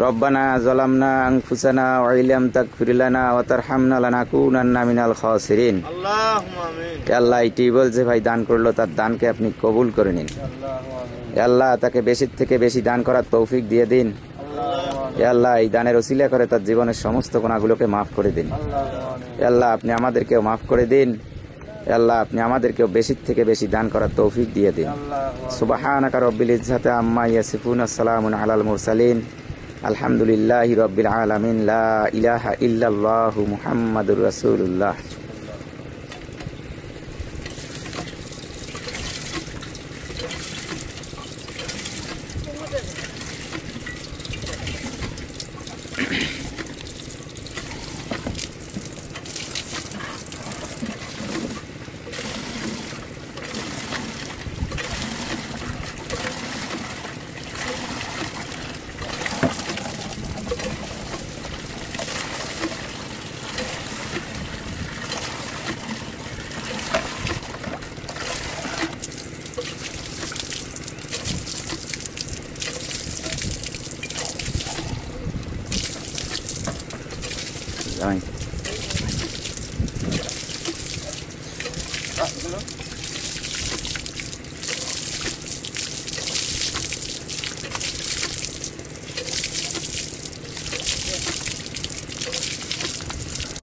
রব্বানা যালামনা আনফুসানা ওয়া ইল্লাম তাগফির লানা ওয়া তারহামনা লানাকুনান্না মিনাল খাসিরিন। আল্লাহুম্মা আমিন। হে আল্লাহ, এই টিউবওয়েল যে ভাই দান করলো তার দানকে আপনি কবুল করে নিন। হে আল্লাহ, তাকে বেশি থেকে বেশি দান করার তৌফিক দিয়ে দিন। হে আল্লাহ, এই দানের ওসিলা করে তার জীবনের সমস্ত গুনাহগুলোকে মাফ করে দিন। হে আল্লাহ, আপনি আমাদেরকেও মাফ করে দিন। হে আল্লাহ, আপনি আমাদেরকেও বেশি থেকে বেশি দান করার তৌফিক দিয়ে দিন। সুবহানাকা রব্বিল ইজ্জাতি আম্মা ইয়াসিফুন, আসসালামু আলাল মুরসালিন, আলহামদুলিল্লাহি রাব্বিল আলামিন, লা ইলাহা ইল্লাল্লাহু মুহাম্মাদুর রাসূলুল্লাহ। Rồi.